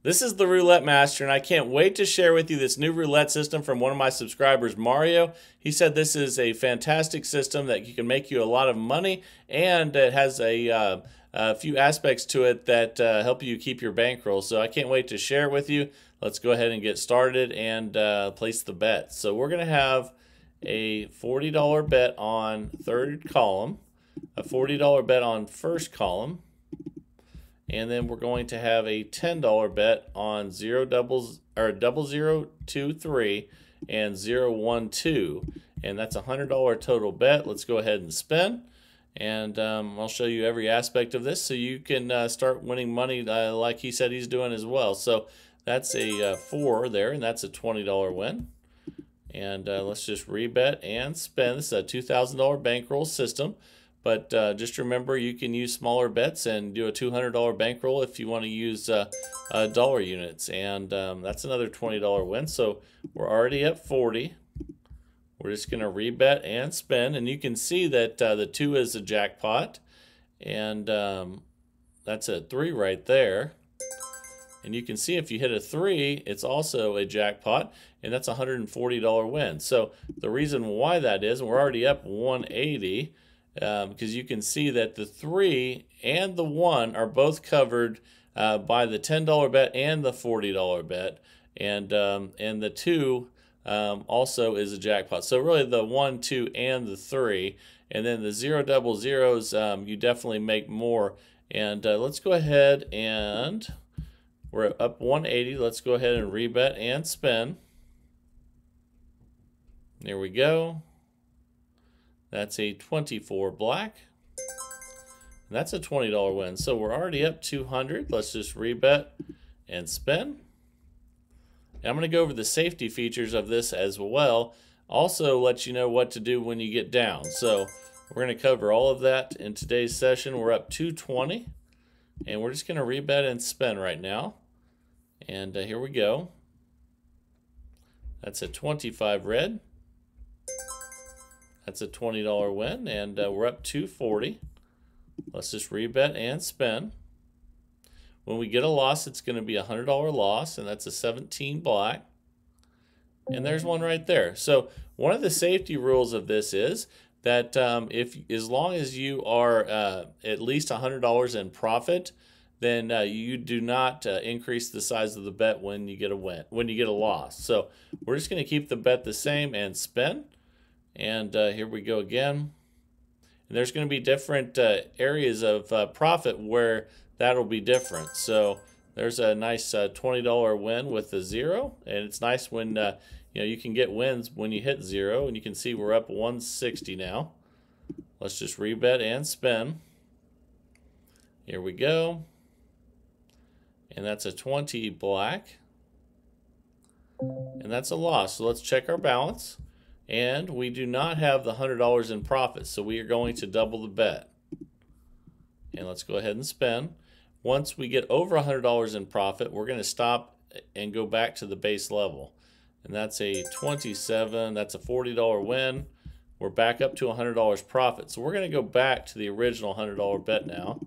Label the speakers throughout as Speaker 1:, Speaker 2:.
Speaker 1: This is the Roulette Master, and I can't wait to share with you this new roulette system from one of my subscribers, Mario. He said this is a fantastic system that can make you a lot of money, and it has a few aspects to it that help you keep your bankroll. So I can't wait to share it with you. Let's go ahead and get started and place the bet. So we're going to have a $40 bet on third column, a $40 bet on first column, and then we're going to have a $10 bet on 0023 and 012, and that's a $100 total bet. Let's go ahead and spin, and I'll show you every aspect of this so you can start winning money like he said he's doing as well. So that's a 4 there, and that's a $20 win. And let's just rebet and spin. This is a $2,000 bankroll system. But just remember, you can use smaller bets and do a $200 bankroll if you want to use dollar units. And that's another $20 win. So we're already at 40. We're just going to rebet and spin. And you can see that the 2 is a jackpot. And that's a 3 right there. And you can see if you hit a 3, it's also a jackpot. And that's a $140 win. So the reason why that is, and we're already up 180. Because you can see that the 3 and the 1 are both covered by the $10 bet and the $40 bet, and the 2 also is a jackpot. So really the 1, 2, and the 3, and then the 000s you definitely make more. And let's go ahead and we're up 180. Let's go ahead and rebet and spin. There we go. That's a 24 black. That's a $20 win. So we're already up 200. Let's just rebet and spin. And I'm going to go over the safety features of this as well. Also let you know what to do when you get down. So we're going to cover all of that in today's session. We're up 220. And we're just going to rebet and spin right now. And here we go. That's a 25 red. That's a $20 win, and we're up 240. Let's just rebet and spin. When we get a loss, it's going to be a $100 loss, and that's a 17 black. And there's one right there. So one of the safety rules of this is that as long as you are at least $100 in profit, then you do not increase the size of the bet when you get a loss. So we're just going to keep the bet the same and spin. And here we go again. And there's going to be different areas of profit where that'll be different. So there's a nice $20 win with the 0. And it's nice when you can get wins when you hit 0. And you can see we're up 160 now. Let's just rebet and spin. Here we go. And that's a 20 black. And that's a loss. So let's check our balance. And we do not have the $100 in profit, so we are going to double the bet. And let's go ahead and spin. Once we get over $100 in profit, we're going to stop and go back to the base level. And that's a 27, that's a $40 win. We're back up to $100 profit. So we're going to go back to the original $100 bet now.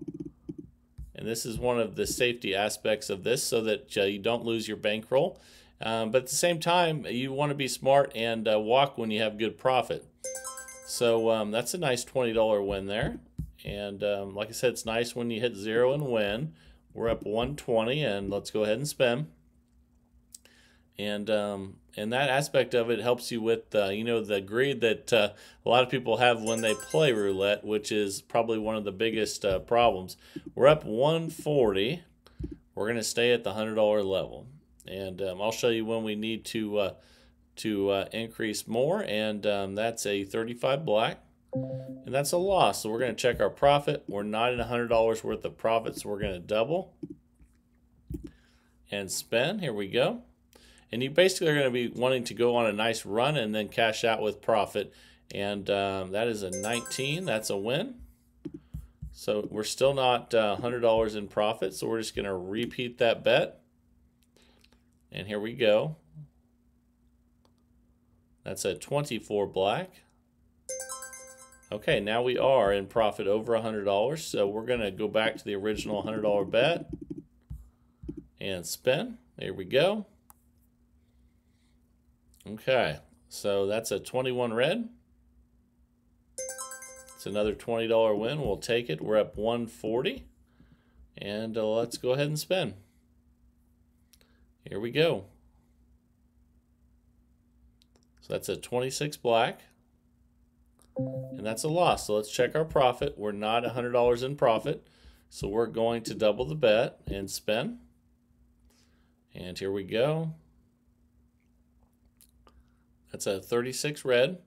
Speaker 1: And this is one of the safety aspects of this so that you don't lose your bankroll. But at the same time, you want to be smart and walk when you have good profit. So that's a nice $20 win there. And like I said, it's nice when you hit 0 and win. We're up 120, and let's go ahead and spin. And that aspect of it helps you with the greed that a lot of people have when they play roulette, which is probably one of the biggest problems. We're up 140. We're going to stay at the $100 level. And I'll show you when we need to increase more. And that's a 35 black. And that's a loss. So we're going to check our profit. We're not in $100 worth of profit, so we're going to double. And spin. Here we go. And you basically are going to be wanting to go on a nice run and then cash out with profit. And that is a 19. That's a win. So we're still not $100 in profit. So we're just going to repeat that bet. And here we go. That's a 24 black. Okay, now we are in profit over $100. So we're going to go back to the original $100 bet. and spin. There we go. Okay, so that's a 21 red. It's another $20 win. We'll take it. We're up 140. And let's go ahead and spin. Here we go. So that's a 26 black. And that's a loss. So let's check our profit. We're not $100 in profit. So we're going to double the bet and spin. And here we go. That's a 36 red.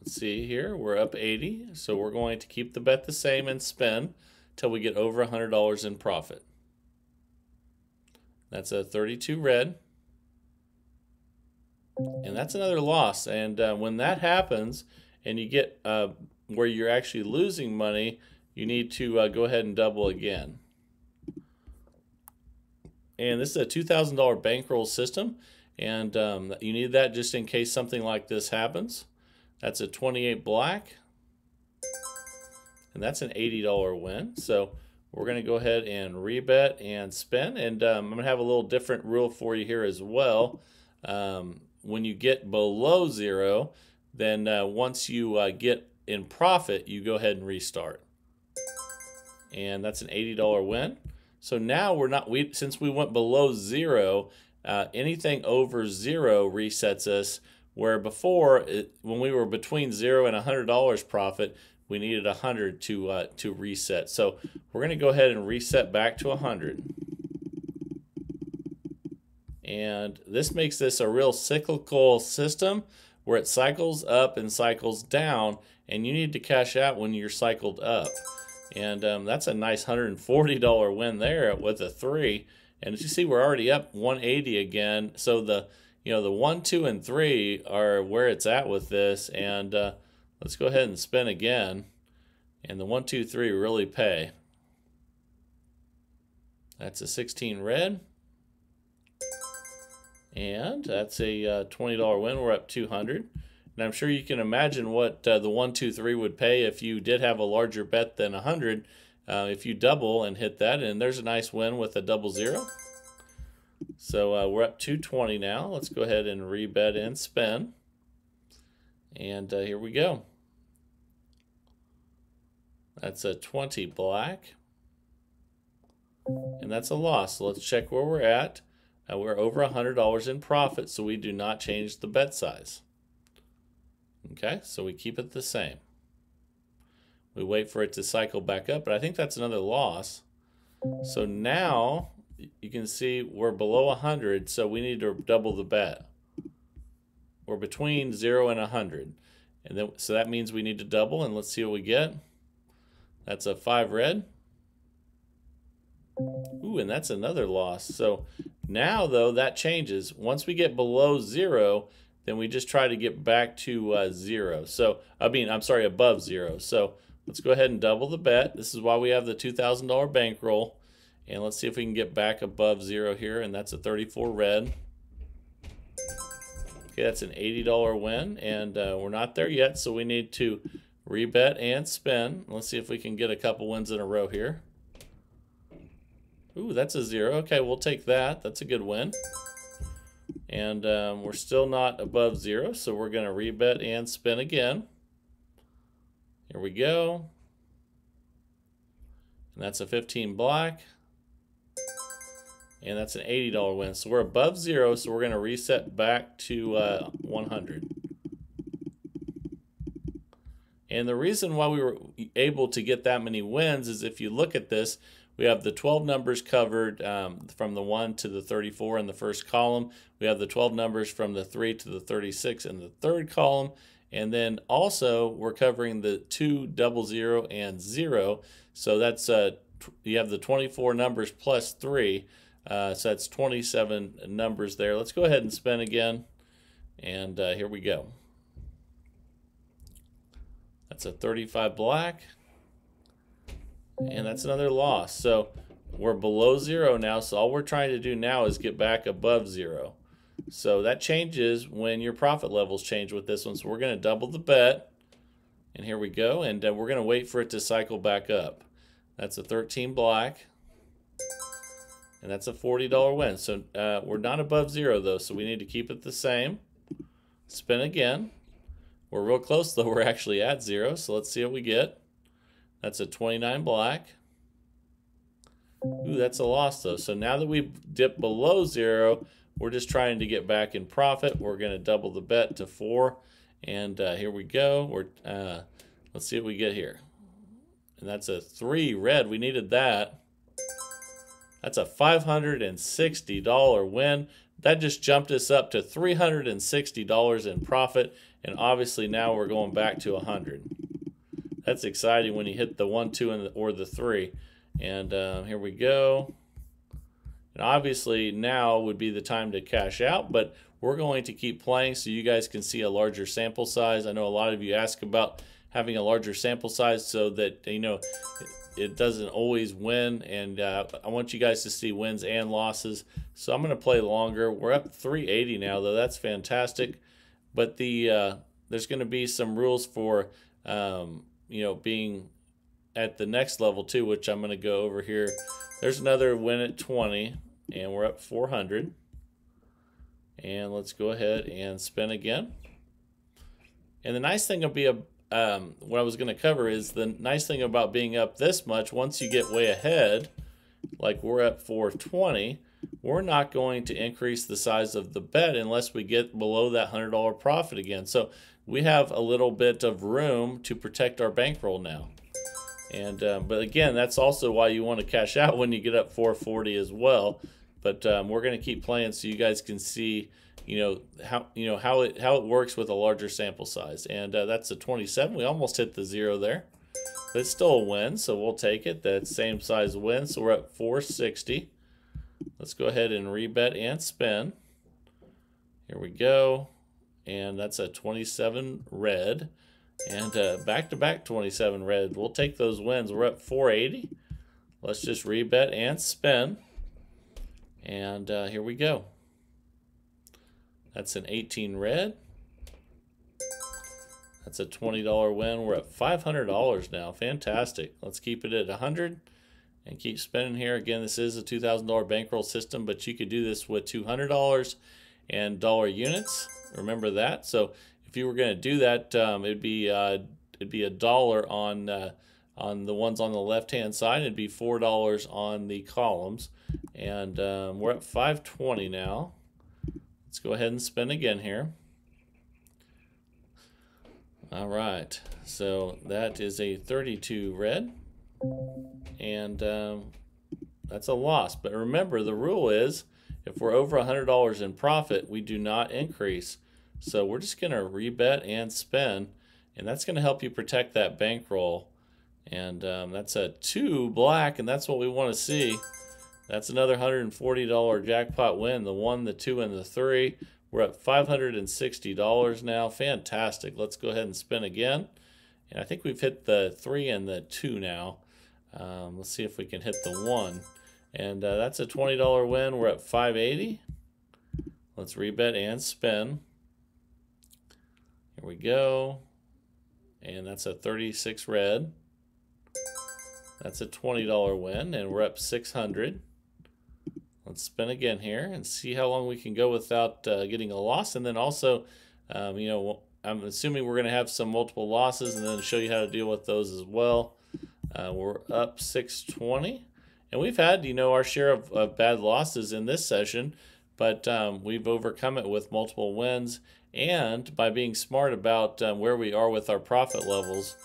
Speaker 1: Let's see here. We're up 80. So we're going to keep the bet the same and spin till we get over $100 in profit. That's a 32 red. And that's another loss. And when that happens and you get where you're actually losing money, you need to go ahead and double again. And this is a $2,000 bankroll system. And you need that just in case something like this happens. That's a 28 black. And that's an $80 win. So we're going to go ahead and rebet and spin. And I'm going to have a little different rule for you here as well. When you get below zero, then once you get in profit, you go ahead and restart. And that's an $80 win. So now since we went below zero, anything over zero resets us, where before, when we were between $0 and $100 profit, we needed 100 to reset. So we're going to go ahead and reset back to 100. And this makes this a real cyclical system where it cycles up and cycles down, and you need to cash out when you're cycled up. And that's a nice $140 win there with a 3. And as you see, we're already up 180 again. So the 1, 2, and 3 are where it's at with this. And let's go ahead and spin again. And the 1, 2, 3 really pay. That's a 16 red. And that's a $20 win. We're up 200. And I'm sure you can imagine what the 1, 2, 3 would pay if you did have a larger bet than 100. If you double and hit that, and there's a nice win with a double zero. So we're up 220 now. Let's go ahead and rebet and spin. And here we go. That's a 20 black. And that's a loss. So let's check where we're at. We're over $100 in profit, so we do not change the bet size. Okay, so we keep it the same. We wait for it to cycle back up, but I think that's another loss. So now you can see we're below 100, so we need to double the bet. We're between 0 and 100. And then, so that means we need to double, and let's see what we get. That's a 5 red. Ooh, and that's another loss. So now, though, that changes. Once we get below 0, then we just try to get back to 0. So, I'm sorry, above 0. So let's go ahead and double the bet. This is why we have the $2,000 bankroll. And let's see if we can get back above 0 here, and that's a 34 red. Okay, that's an $80 win, and we're not there yet, so we need to rebet and spin. Let's see if we can get a couple wins in a row here. Ooh, that's a 0. Okay, we'll take that. That's a good win. And we're still not above 0, so we're going to rebet and spin again. Here we go. And that's a 15 black. And that's an $80 win. So we're above 0, so we're going to reset back to 100. And the reason why we were able to get that many wins is if you look at this, we have the 12 numbers covered from the 1 to the 34 in the first column. We have the 12 numbers from the 3 to the 36 in the third column. And then also we're covering the 2, 00, and 0. So that's you have the 24 numbers plus 3. So that's 27 numbers there. Let's go ahead and spin again. And here we go. That's a 35 black. And that's another loss. So we're below 0 now. So all we're trying to do now is get back above 0. So that changes when your profit levels change with this one. So we're going to double the bet. And here we go. And we're going to wait for it to cycle back up. That's a 13 black. and that's a $40 win. So we're not above zero though, so we need to keep it the same. Spin again. We're real close though, we're actually at zero, so let's see what we get. That's a 29 black. Ooh, that's a loss though. So now that we've dipped below zero, we're just trying to get back in profit. We're going to double the bet to 4, and here we go. Let's see what we get here. And that's a 3 red. We needed that. That's a $560 win. That just jumped us up to $360 in profit, and obviously now we're going back to 100. That's exciting when you hit the 1, 2, or the 3. And here we go. And obviously now would be the time to cash out, but we're going to keep playing so you guys can see a larger sample size. I know a lot of you ask about having a larger sample size so that, you know, it doesn't always win, and I want you guys to see wins and losses. So I'm going to play longer. We're up 380 now, though. That's fantastic. But there's going to be some rules for you know, being at the next level too, which I'm going to go over here. There's another win at 20, and we're up 400. And let's go ahead and spin again. And the nice thing will be what I was going to cover is the nice thing about being up this much. Once you get way ahead, like we're at 420, we're not going to increase the size of the bet unless we get below that $100 profit again. So we have a little bit of room to protect our bankroll now. And but again, that's also why you want to cash out when you get up 440 as well. But we're going to keep playing so you guys can see, how it works with a larger sample size. And that's a 27. We almost hit the 0 there. But it's still a win, so we'll take it. That same size win. So we're at 460. Let's go ahead and rebet and spin. Here we go. And that's a 27 red. And back-to-back 27 red. We'll take those wins. We're up 480. Let's just rebet and spin. And here we go. That's an 18 red. That's a $20 win. We're at $500 now. Fantastic. Let's keep it at 100 and keep spinning here. Again, this is a $2,000 bankroll system, but you could do this with $200 and dollar units. Remember that. So if you were going to do that, it'd be $1 on the ones on the left-hand side. It'd be $4 on the columns. And we're at 520 now. Let's go ahead and spin again here. All right, so that is a 32 red, and that's a loss. But remember, the rule is if we're over $100 in profit, we do not increase. So we're just going to rebet and spin, and that's going to help you protect that bankroll. And that's a 2 black, and that's what we want to see. That's another $140 jackpot win, the 1, the 2, and the 3. We're at $560 now. Fantastic. Let's go ahead and spin again. And I think we've hit the 3 and the 2 now. Let's see if we can hit the 1. And that's a $20 win. We're at 580. Let's rebet and spin. Here we go. And that's a 36 red. That's a $20 win, and we're up 600. Let's spin again here and see how long we can go without getting a loss. And then also, I'm assuming we're going to have some multiple losses, and then show you how to deal with those as well. We're up 620. And we've had, our share of bad losses in this session, but we've overcome it with multiple wins and by being smart about where we are with our profit levels.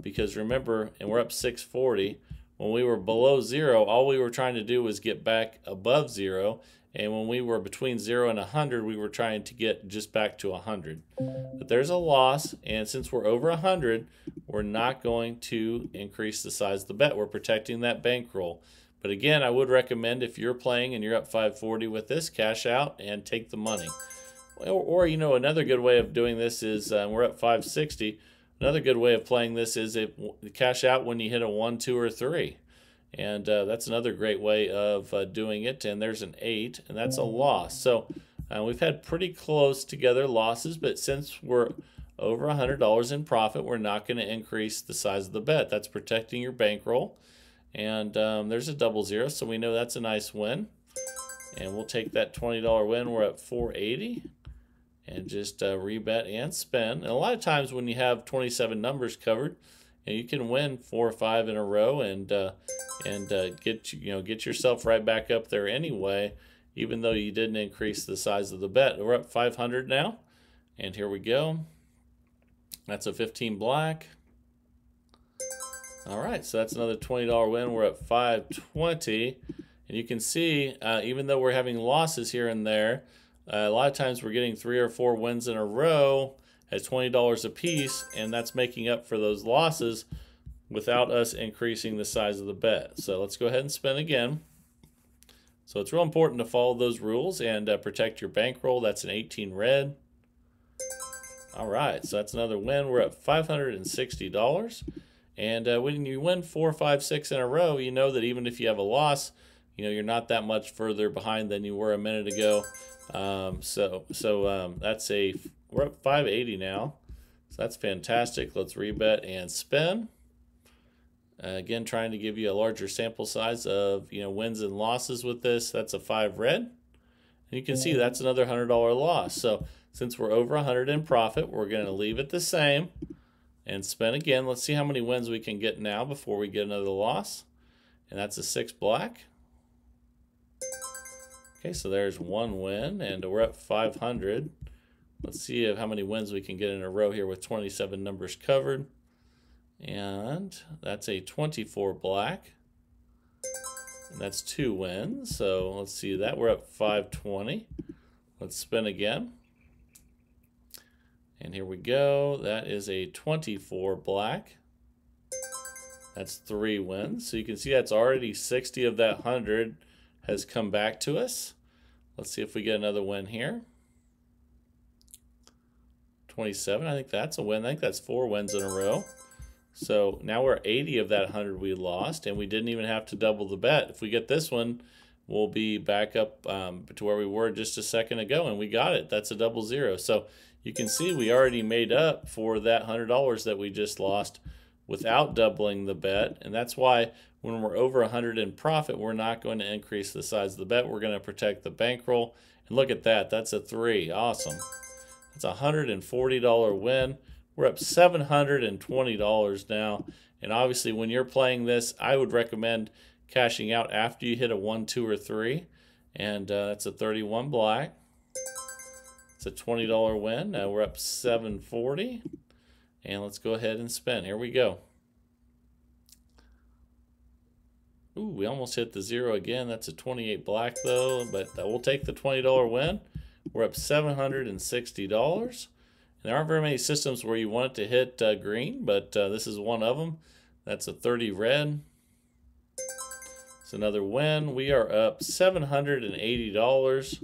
Speaker 1: Because remember, and we're up 640, when we were below 0, all we were trying to do was get back above 0, and when we were between 0 and 100, we were trying to get just back to 100. But there's a loss, and since we're over 100, we're not going to increase the size of the bet. We're protecting that bankroll. But again, I would recommend if you're playing and you're up 540 with this, cash out and take the money. Or another good way of doing this is we're at 560. Another good way of playing this is cash out when you hit a 1, 2, or 3. And that's another great way of doing it. And there's an 8, and that's a loss. So we've had pretty close together losses, but since we're over $100 in profit, we're not going to increase the size of the bet. That's protecting your bankroll. And there's a double zero, so we know that's a nice win. And we'll take that $20 win. We're at 480. And just rebet and spin. And a lot of times when you have 27 numbers covered, you can win 4 or 5 in a row and get yourself right back up there anyway, even though you didn't increase the size of the bet. We're up 500 now, and here we go. That's a 15 black. All right, so that's another $20 win. We're at 520, and you can see even though we're having losses here and there, a lot of times we're getting 3 or 4 wins in a row at $20 a piece, and that's making up for those losses without us increasing the size of the bet. So let's go ahead and spin again. So it's real important to follow those rules and protect your bankroll. That's an 18 red. All right, so that's another win. We're at $560. And when you win 4, 5, 6 in a row, you know that even if you have a loss, you're not that much further behind than you were a minute ago. That's we're up 580 now, so that's fantastic. Let's rebet and spin. Again, trying to give you a larger sample size of wins and losses with this. That's a 5 red, and you can see that's another $100 loss. So since we're over 100 in profit, we're going to leave it the same and spin again. Let's see how many wins we can get now before we get another loss, and that's a 6 black. Okay, so there's 1 win, and we're up 500. Let's see how many wins we can get in a row here with 27 numbers covered. And that's a 24 black. And that's 2 wins. So let's see that. We're up 520. Let's spin again. And here we go. That is a 24 black. That's 3 wins. So you can see that's already 60 of that 100 has come back to us. Let's see if we get another win here. 27, I think that's a win. I think that's 4 wins in a row. So now we're 80 of that 100 we lost, and we didn't even have to double the bet. If we get this one, we'll be back up to where we were just a second ago, and we got it. That's a double zero. So you can see we already made up for that $100 that we just lost without doubling the bet, and that's why when we're over 100 in profit, we're not going to increase the size of the bet. We're going to protect the bankroll. And look at that. That's a 3. Awesome. That's a $140 win. We're up $720 now. And obviously, when you're playing this, I would recommend cashing out after you hit a 1, 2, or 3. And that's a 31 black. It's a $20 win. Now we're up $740. And let's go ahead and spin. Here we go. Ooh, we almost hit the 0 again. That's a 28 black though, but we'll take the $20 win. We're up $760. And there aren't very many systems where you want it to hit green, but this is one of them. That's a 30 red. It's another win. We are up $780.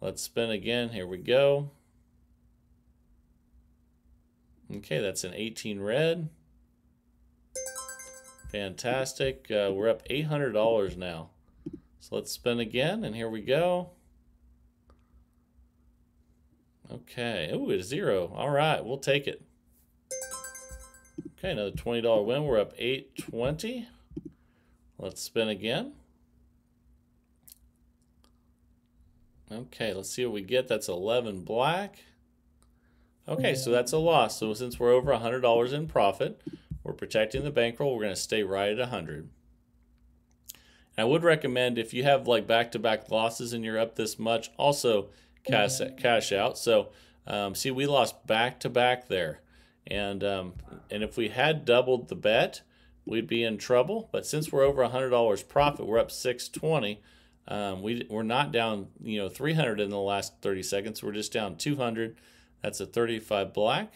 Speaker 1: Let's spin again. Here we go. Okay, that's an 18 red. Fantastic. We're up $800 now. So let's spin again, and here we go. Okay. Ooh, it's 0. All right, we'll take it. Okay, another $20 win. We're up $820. Let's spin again. Okay, let's see what we get. That's 11 black. Okay, so that's a loss. So since we're over $100 in profit, we're protecting the bankroll. We're going to stay right at 100. And I would recommend if you have like back-to-back losses and you're up this much, also cash out. So see, we lost back-to-back there. And if we had doubled the bet, we'd be in trouble. But since we're over $100 profit, we're up $620. We're not down 300 in the last 30 seconds. We're just down 200. That's a 35 black.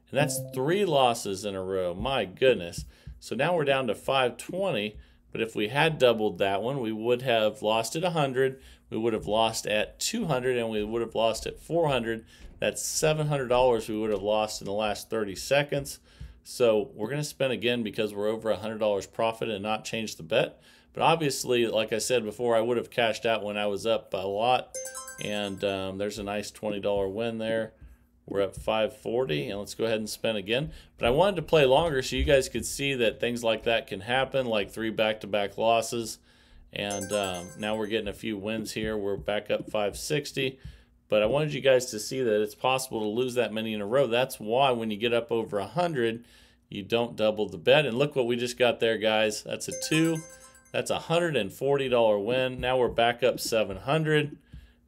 Speaker 1: And that's 3 losses in a row. My goodness. So now we're down to 520. But if we had doubled that one, we would have lost at 100. We would have lost at 200, and we would have lost at 400. That's $700 we would have lost in the last 30 seconds. So we're going to spin again because we're over $100 profit and not change the bet. But obviously, like I said before, I would have cashed out when I was up a lot. And there's a nice $20 win there. We're up 540, and let's go ahead and spin again. But I wanted to play longer so you guys could see that things like that can happen, like 3 back-to-back losses. And now we're getting a few wins here. We're back up 560. But I wanted you guys to see that it's possible to lose that many in a row. That's why when you get up over 100, you don't double the bet. And look what we just got there, guys. That's a 2. That's a $140 win. Now we're back up 700.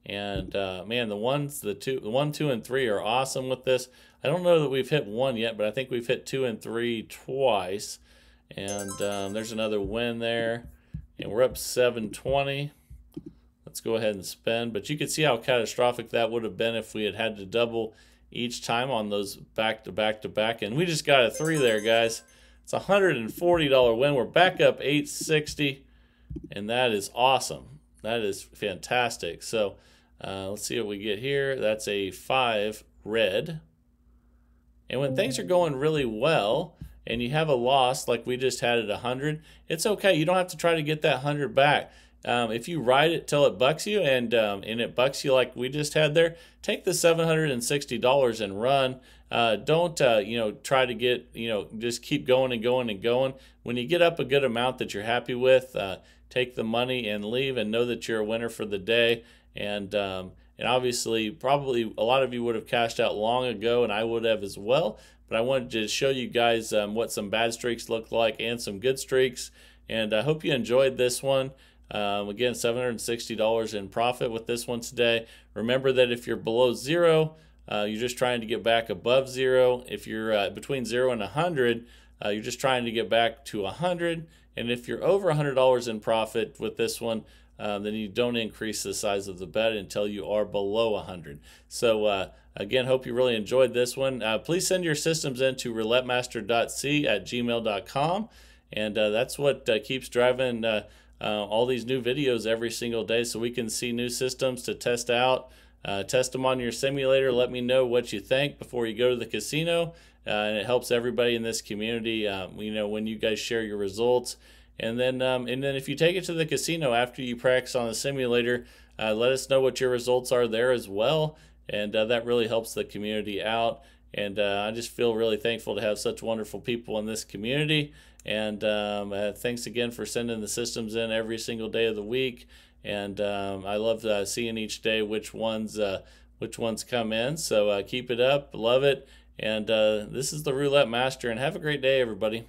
Speaker 1: And man, the 1, 2, and 3 are awesome with this. I don't know that we've hit 1 yet, but I think we've hit 2 and 3 twice. And there's another win there. And we're up 720. Let's go ahead and spend. But you can see how catastrophic that would have been if we had had to double each time on those back-to-back-to-back. And we just got a 3 there, guys. It's a $140 win. We're back up 860. And that is awesome. That is fantastic. So let's see what we get here. That's a 5 red. And when things are going really well and you have a loss like we just had at 100, it's okay. You don't have to try to get that 100 back. If you ride it till it bucks you and it bucks you like we just had there, take the $760 and run. Don't try to get, just keep going and going and going. When you get up a good amount that you're happy with, take the money and leave and know that you're a winner for the day. And obviously, probably a lot of you would have cashed out long ago, and I would have as well. But I wanted to show you guys what some bad streaks look like and some good streaks. And I hope you enjoyed this one. Again, $760 in profit with this one today. Remember that if you're below 0, you're just trying to get back above 0. If you're between 0 and 100, you're just trying to get back to 100. And if you're over $100 in profit with this one, then you don't increase the size of the bet until you are below 100. So again, hope you really enjoyed this one. Please send your systems in to roulettemaster.c@gmail.com. And that's what keeps driving all these new videos every single day, so we can see new systems to test out. Test them on your simulator. Let me know what you think before you go to the casino. And it helps everybody in this community, when you guys share your results. And then if you take it to the casino after you practice on the simulator, let us know what your results are there as well. And that really helps the community out. And I just feel really thankful to have such wonderful people in this community. And thanks again for sending the systems in every single day of the week. And I love seeing each day which ones come in. So keep it up, love it. And this is the Roulette Master, and have a great day, everybody.